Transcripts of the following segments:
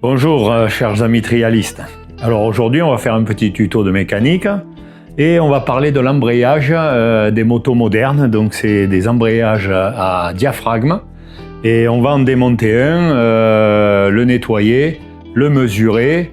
Bonjour chers amis trialistes. Alors aujourd'hui on va faire un petit tuto de mécanique et on va parler de l'embrayage des motos modernes. Donc c'est des embrayages à diaphragme et on va en démonter un, le nettoyer, le mesurer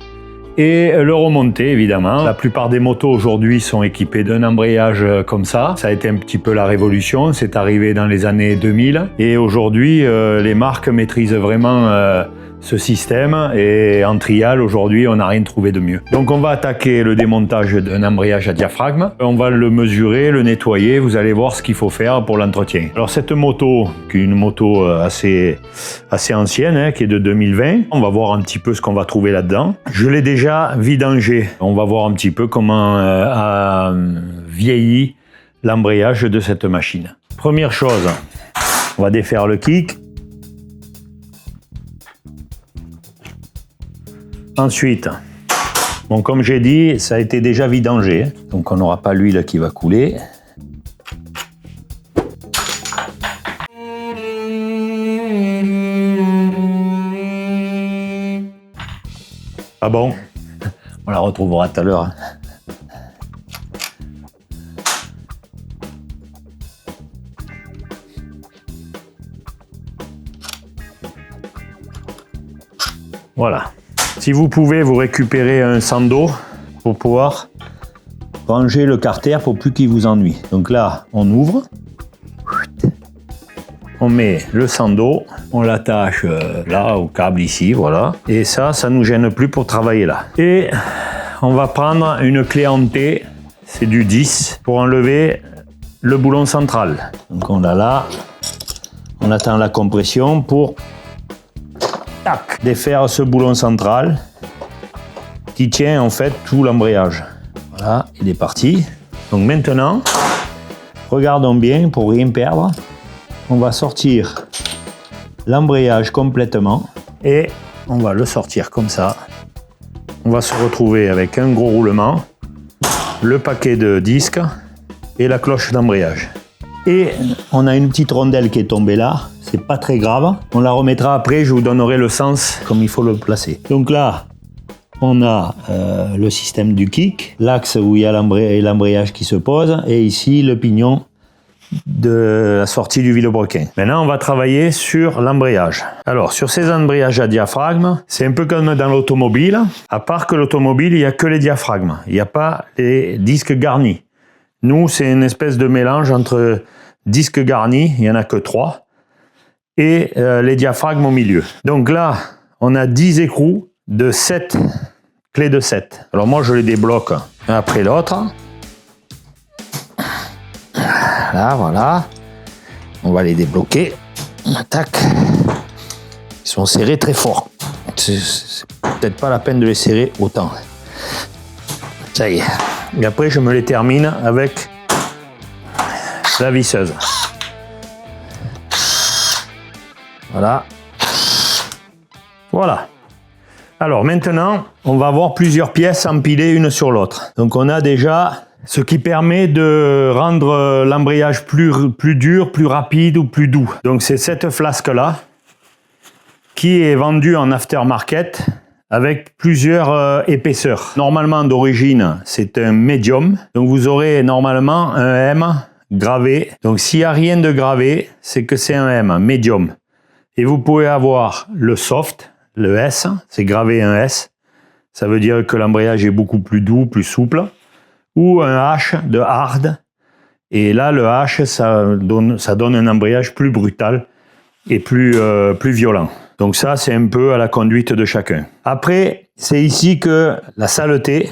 et le remonter évidemment. La plupart des motos aujourd'hui sont équipées d'un embrayage comme ça. Ça a été un petit peu la révolution, c'est arrivé dans les années 2000 et aujourd'hui les marques maîtrisent vraiment ce système et en trial aujourd'hui on n'a rien trouvé de mieux. Donc on va attaquer le démontage d'un embrayage à diaphragme, on va le mesurer, le nettoyer, vous allez voir ce qu'il faut faire pour l'entretien. Alors cette moto, qui est une moto assez ancienne, qui est de 2020, on va voir un petit peu ce qu'on va trouver là-dedans. Je l'ai déjà vidangé, on va voir un petit peu comment a vieilli l'embrayage de cette machine. Première chose, on va défaire le kick. Ensuite, bon, comme j'ai dit, ça a été déjà vidangé, donc on n'aura pas l'huile qui va couler. Ah bon? On la retrouvera tout à l'heure. Voilà. Si vous pouvez vous récupérer un sando pour pouvoir ranger le carter pour plus qu'il vous ennuie. Donc là, on ouvre, on met le sando, on l'attache là au câble ici, voilà. Et ça nous gêne plus pour travailler là. Et on va prendre une clé en T, c'est du 10, pour enlever le boulon central. Donc on l'a là, on attend la compression pour défaire ce boulon central qui tient en fait tout l'embrayage. Voilà, il est parti. Donc maintenant, regardons bien pour rien perdre. On va sortir l'embrayage complètement et on va le sortir comme ça. On va se retrouver avec un gros roulement, le paquet de disques et la cloche d'embrayage. Et on a une petite rondelle qui est tombée là. C'est pas très grave, on la remettra après, je vous donnerai le sens comme il faut le placer. Donc là, on a le système du kick, l'axe où il y a l'embrayage qui se pose, et ici le pignon de la sortie du vilebrequin. Maintenant, on va travailler sur l'embrayage. Alors, sur ces embrayages à diaphragme, c'est un peu comme dans l'automobile, à part que l'automobile, il n'y a que les diaphragmes, il n'y a pas les disques garnis. Nous, c'est une espèce de mélange entre disques garnis, il n'y en a que 3, et les diaphragmes au milieu. Donc là, on a 10 écrous de 7 clés de 7. Alors moi, je les débloque un après l'autre. Là, voilà. On va les débloquer. Tac. Ils sont serrés très fort. C'est peut-être pas la peine de les serrer autant. Ça y est. Et après, je me les termine avec la visseuse. Voilà. Voilà. Alors maintenant, on va avoir plusieurs pièces empilées une sur l'autre. Donc on a déjà ce qui permet de rendre l'embrayage plus dur, plus rapide ou plus doux. Donc c'est cette flasque-là qui est vendue en aftermarket avec plusieurs épaisseurs. Normalement d'origine, c'est un médium. Donc vous aurez normalement un M gravé. Donc s'il n'y a rien de gravé, c'est que c'est un M, médium. Et vous pouvez avoir le soft, le S, c'est gravé un S. Ça veut dire que l'embrayage est beaucoup plus doux, plus souple. Ou un H de hard. Et là, le H, ça donne un embrayage plus brutal et plus violent. Donc ça, c'est un peu à la conduite de chacun. Après, c'est ici que la saleté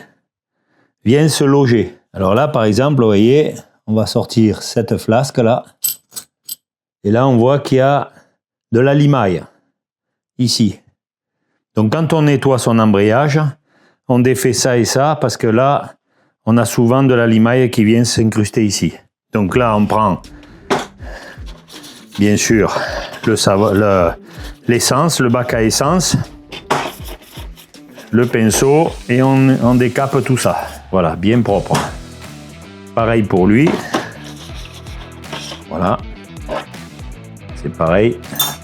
vient se loger. Alors là, par exemple, vous voyez, on va sortir cette flasque-là. Et là, on voit qu'il y a de la limaille, ici. Donc quand on nettoie son embrayage, on défait ça et ça, parce que là, on a souvent de la limaille qui vient s'incruster ici. Donc là, on prend, bien sûr, l'essence, le bac à essence, le pinceau, et on décape tout ça. Voilà, bien propre. Pareil pour lui. Voilà. C'est pareil,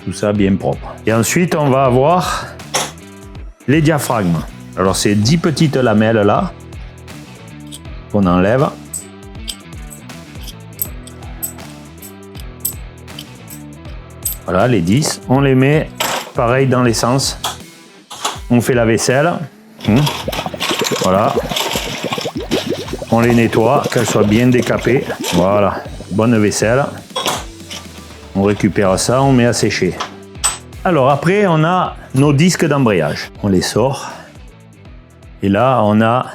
tout ça bien propre. Et ensuite, on va avoir les diaphragmes. Alors c'est 10 petites lamelles là qu'on enlève. Voilà les 10. On les met pareil dans l'essence. On fait la vaisselle. Voilà. On les nettoie, qu'elles soient bien décapées. Voilà. Bonne vaisselle. On récupère ça, on met à sécher. Alors après, on a nos disques d'embrayage. On les sort. Et là, on a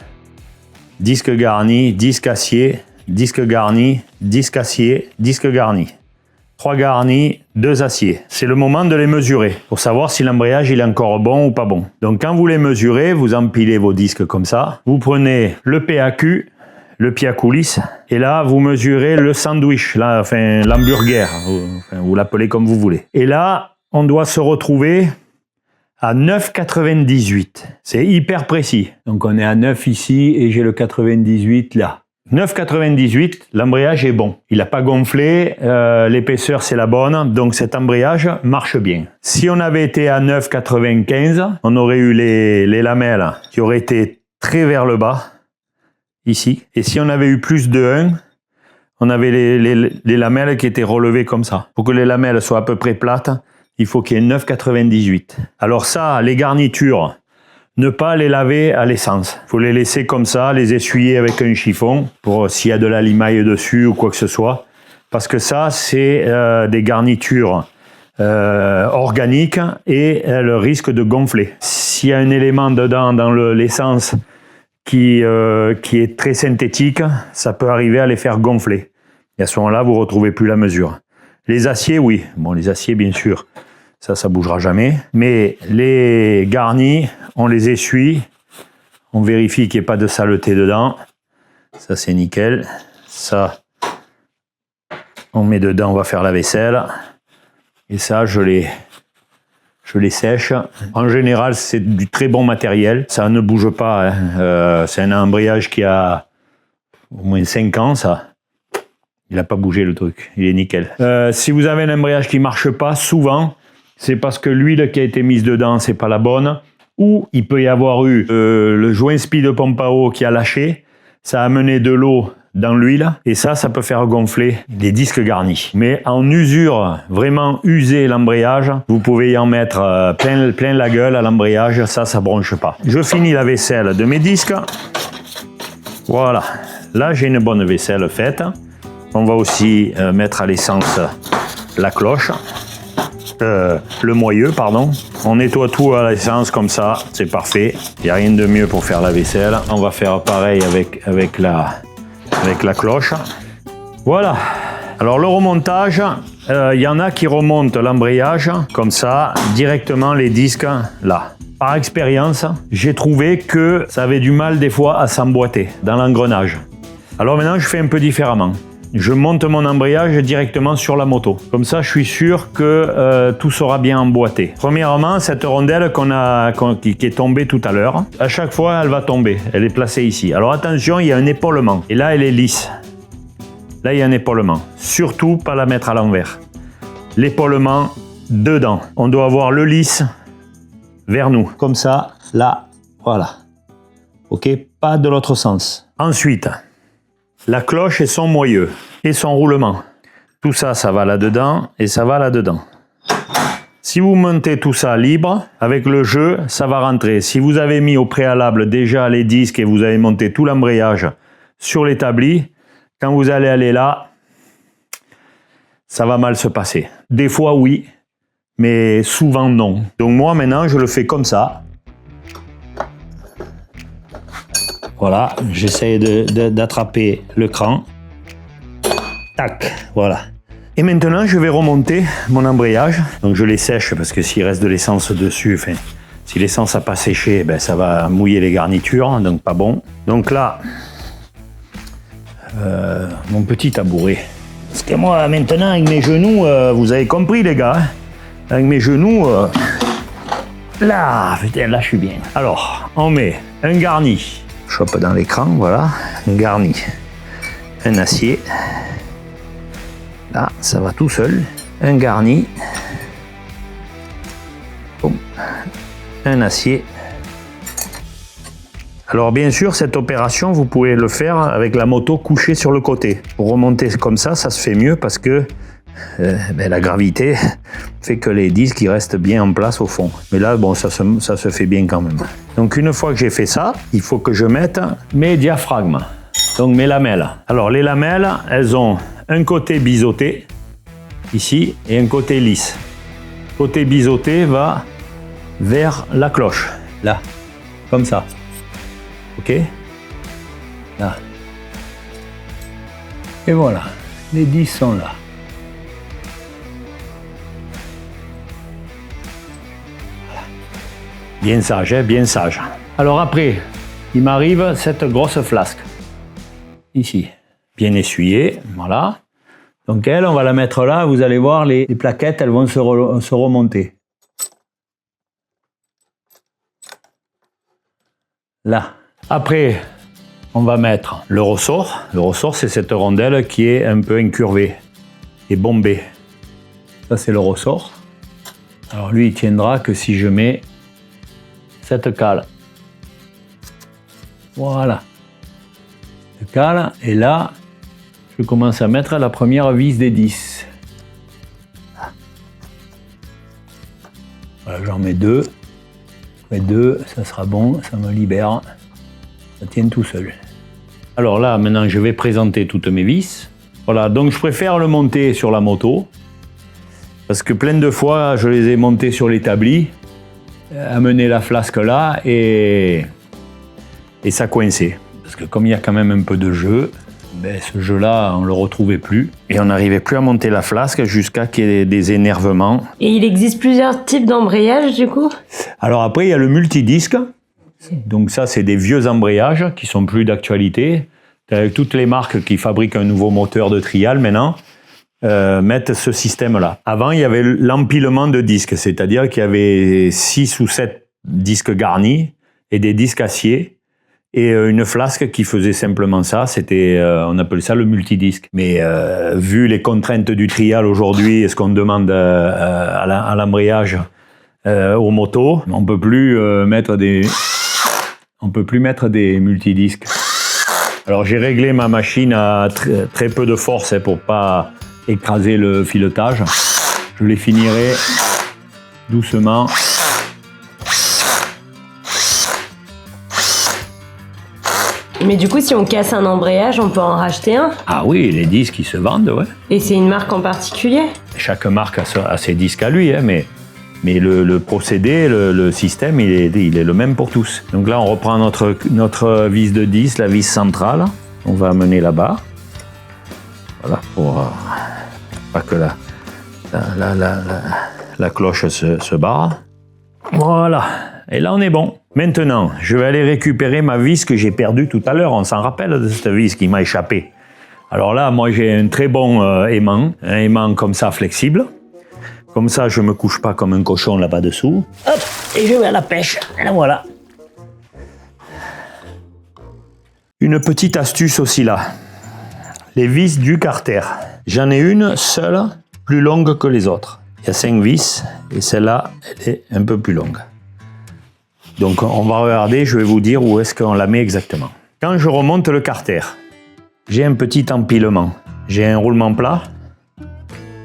disque garni, disque acier, disque garni, disque acier, disque garni. 3 garnis, 2 aciers. C'est le moment de les mesurer pour savoir si l'embrayage il est encore bon ou pas bon. Donc quand vous les mesurez, vous empilez vos disques comme ça. Vous prenez le PAQ, le pied à coulisses, et là vous mesurez le sandwich, là, enfin l'hamburger, vous l'appelez comme vous voulez. Et là, on doit se retrouver à 9,98. C'est hyper précis. Donc on est à 9 ici et j'ai le 98 là. 9,98, l'embrayage est bon. Il n'a pas gonflé, l'épaisseur c'est la bonne, donc cet embrayage marche bien. Si on avait été à 9,95, on aurait eu les lamelles qui auraient été très vers le bas, ici. Et si on avait eu plus de 1, on avait les lamelles qui étaient relevées comme ça. Pour que les lamelles soient à peu près plates, il faut qu'il y ait 9,98. Alors ça, les garnitures, ne pas les laver à l'essence. Il faut les laisser comme ça, les essuyer avec un chiffon pour s'il y a de la limaille dessus ou quoi que ce soit. Parce que ça, c'est des garnitures organiques et elles risquent de gonfler. S'il y a un élément dedans dans l'essence qui est très synthétique, ça peut arriver à les faire gonfler. Et à ce moment-là, vous ne retrouvez plus la mesure. Les aciers, oui. Bon, les aciers, bien sûr, ça bougera jamais. Mais les garnis, on les essuie, on vérifie qu'il n'y ait pas de saleté dedans. Ça, c'est nickel. Ça, on met dedans, on va faire la vaisselle. Et ça, je les sèche. En général, c'est du très bon matériel. Ça ne bouge pas. Hein. C'est un embrayage qui a au moins 5 ans, ça. Il n'a pas bougé le truc. Il est nickel. Si vous avez un embrayage qui ne marche pas, souvent, c'est parce que l'huile qui a été mise dedans, c'est pas la bonne. Ou il peut y avoir eu le joint spi de pompe à eau qui a lâché. Ça a amené de l'eau dans l'huile. Et ça peut faire gonfler les disques garnis. Mais en usure, vraiment user l'embrayage, vous pouvez y en mettre plein la gueule à l'embrayage. Ça bronche pas. Je finis la vaisselle de mes disques. Voilà. Là, j'ai une bonne vaisselle faite. On va aussi mettre à l'essence la cloche. Le moyeu, pardon. On nettoie tout à l'essence comme ça, c'est parfait. Il n'y a rien de mieux pour faire la vaisselle. On va faire pareil avec la cloche. Voilà. Alors le remontage, il y en a qui remontent l'embrayage comme ça, directement les disques là. Par expérience, j'ai trouvé que ça avait du mal des fois à s'emboîter dans l'engrenage. Alors maintenant, je fais un peu différemment. Je monte mon embrayage directement sur la moto. Comme ça, je suis sûr que tout sera bien emboîté. Premièrement, cette rondelle qui est tombée tout à l'heure, à chaque fois, elle va tomber. Elle est placée ici. Alors attention, il y a un épaulement. Et là, elle est lisse. Là, il y a un épaulement. Surtout, pas la mettre à l'envers. L'épaulement dedans. On doit avoir le lisse vers nous. Comme ça, là, voilà. Ok, pas de l'autre sens. Ensuite, la cloche et son moyeu et son roulement. Tout ça, ça va là-dedans et ça va là-dedans. Si vous montez tout ça libre, avec le jeu, ça va rentrer. Si vous avez mis au préalable déjà les disques et vous avez monté tout l'embrayage sur l'établi, quand vous allez aller là, ça va mal se passer. Des fois, oui, mais souvent, non. Donc moi, maintenant, je le fais comme ça. Voilà, j'essaie d'attraper le cran. Tac, voilà. Et maintenant, je vais remonter mon embrayage. Donc je les sèche parce que s'il reste de l'essence dessus, enfin, si l'essence n'a pas séché, ben, ça va mouiller les garnitures, donc pas bon. Donc là, mon petit tabouret. Parce que moi, maintenant, avec mes genoux, vous avez compris les gars, hein, avec mes genoux, là, putain, là je suis bien. Alors, on met un garni. Chope dans l'écran, voilà, un garni, un acier, là, ça va tout seul, un garni, boum. Un acier, Alors bien sûr, cette opération, vous pouvez le faire avec la moto couchée sur le côté. Pour remonter comme ça se fait mieux parce que la gravité fait que les disques ils restent bien en place au fond. Mais là, bon, ça se fait bien quand même. Donc une fois que j'ai fait ça, il faut que je mette mes diaphragmes, donc mes lamelles. Alors les lamelles, elles ont un côté biseauté, ici, et un côté lisse. Le côté biseauté va vers la cloche, là, comme ça. Ok? Là. Et voilà, les 10 sont là. Bien sage, hein, bien sage. Alors après, il m'arrive cette grosse flasque. Ici, bien essuyée, voilà. Donc elle, on va la mettre là, vous allez voir, les plaquettes, elles vont se remonter. Là. Après, on va mettre le ressort. Le ressort, c'est cette rondelle qui est un peu incurvée et bombée. Ça, c'est le ressort. Alors lui, il tiendra que si je mets cette cale. Voilà. Cette cale, et là, je commence à mettre la première vis des 10. Voilà, j'en mets 2. Après 2, ça sera bon, ça me libère. Ça tient tout seul. Alors là, maintenant, je vais présenter toutes mes vis. Voilà, donc je préfère le monter sur la moto. Parce que plein de fois, je les ai montés sur l'établi, amener la flasque là, et ça coinçait. Parce que comme il y a quand même un peu de jeu, ben, ce jeu-là, on ne le retrouvait plus. Et on n'arrivait plus à monter la flasque jusqu'à qu'il y ait des énervements. Et il existe plusieurs types d'embrayage, du coup? Alors après, il y a le multidisque. Donc ça, c'est des vieux embrayages qui sont plus d'actualité. Toutes les marques qui fabriquent un nouveau moteur de trial maintenant mettent ce système-là. Avant, il y avait l'empilement de disques, c'est-à-dire qu'il y avait 6 ou 7 disques garnis et des disques acier et une flasque qui faisait simplement ça. C'était, on appelle ça le multidisque. Mais vu les contraintes du trial aujourd'hui et ce qu'on demande à l'embrayage aux motos, on peut plus mettre des multidisques. Alors j'ai réglé ma machine à très peu de force pour pas écraser le filetage. Je les finirai doucement. Mais du coup, si on casse un embrayage, on peut en racheter un? Ah oui, les disques ils se vendent, ouais. Et c'est une marque en particulier? Chaque marque a ses disques à lui, hein, mais le procédé, le système, il est le même pour tous. Donc là, on reprend notre vis de 10, la vis centrale. On va amener là-bas. Voilà, pour pas que la cloche se barre. Voilà, et là, on est bon. Maintenant, je vais aller récupérer ma vis que j'ai perdue tout à l'heure. On s'en rappelle de cette vis qui m'a échappé. Alors là, moi, j'ai un très bon aimant, un aimant comme ça, flexible. Comme ça, je me couche pas comme un cochon là-bas dessous. Hop, et je vais à la pêche. Et là, voilà. Une petite astuce aussi là. Les vis du carter. J'en ai une seule, plus longue que les autres. Il y a 5 vis, et celle-là, elle est un peu plus longue. Donc, on va regarder, je vais vous dire où est-ce qu'on la met exactement. Quand je remonte le carter, j'ai un petit empilement. J'ai un roulement plat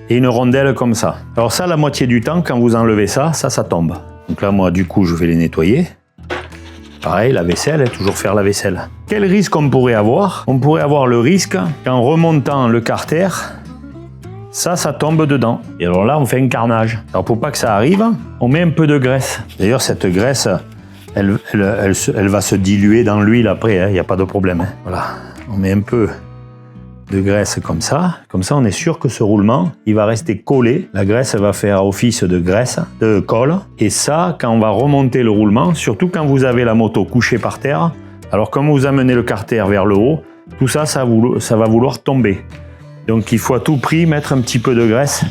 et une rondelle comme ça. Alors ça, la moitié du temps, quand vous enlevez ça tombe. Donc là, moi, du coup, je vais les nettoyer. Pareil, la vaisselle, toujours faire la vaisselle. Quel risque on pourrait avoir? On pourrait avoir le risque qu'en remontant le carter, ça tombe dedans. Et alors là, on fait un carnage. Alors pour pas que ça arrive, on met un peu de graisse. D'ailleurs, cette graisse, elle va se diluer dans l'huile après, il n'y a pas de problème. Hein. Voilà, on met un peu de graisse comme ça. Comme ça, on est sûr que ce roulement, il va rester collé. La graisse va faire office de graisse, de colle. Et ça, quand on va remonter le roulement, surtout quand vous avez la moto couchée par terre, alors quand vous amenez le carter vers le haut, tout ça, ça va vouloir tomber. Donc il faut à tout prix mettre un petit peu de graisse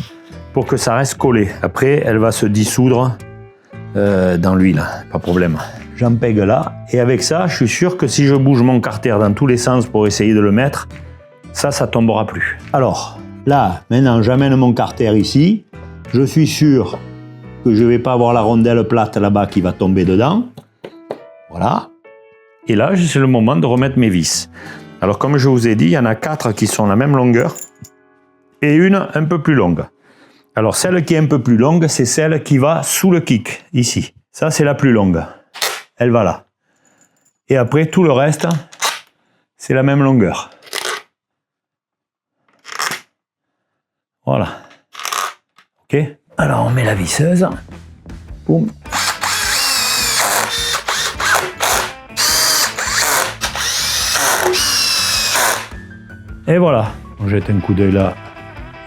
pour que ça reste collé. Après, elle va se dissoudre dans l'huile, pas de problème. J'empègue là, et avec ça, je suis sûr que si je bouge mon carter dans tous les sens pour essayer de le mettre, ça tombera plus. Alors, là, maintenant, j'amène mon carter ici. Je suis sûr que je ne vais pas avoir la rondelle plate là-bas qui va tomber dedans. Voilà. Et là, c'est le moment de remettre mes vis. Alors, comme je vous ai dit, il y en a 4 qui sont la même longueur et une un peu plus longue. Alors, celle qui est un peu plus longue, c'est celle qui va sous le kick, ici. Ça, c'est la plus longue. Elle va là. Et après, tout le reste, c'est la même longueur. Voilà. OK? Alors, on met la visseuse. Boum. Et voilà. On jette un coup d'œil là.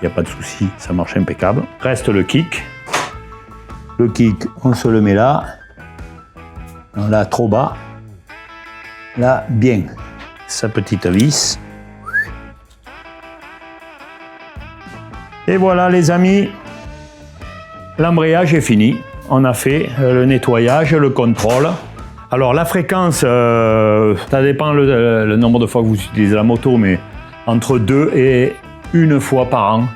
Il n'y a pas de souci, ça marche impeccable. Reste le kick. Le kick, on se le met là. Là, trop bas. Là, bien. Sa petite vis. Et voilà les amis, l'embrayage est fini. On a fait le nettoyage, le contrôle. Alors la fréquence, ça dépend le nombre de fois que vous utilisez la moto, mais entre 2 et 1 fois par an,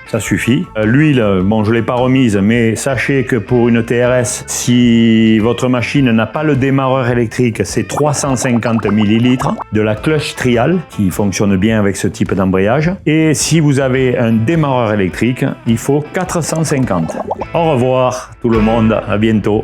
ça suffit. L'huile, bon, je ne l'ai pas remise, mais sachez que pour une TRS, si votre machine n'a pas le démarreur électrique, c'est 350 ml de la clutch trial qui fonctionne bien avec ce type d'embrayage. Et si vous avez un démarreur électrique, il faut 450. Au revoir tout le monde, à bientôt.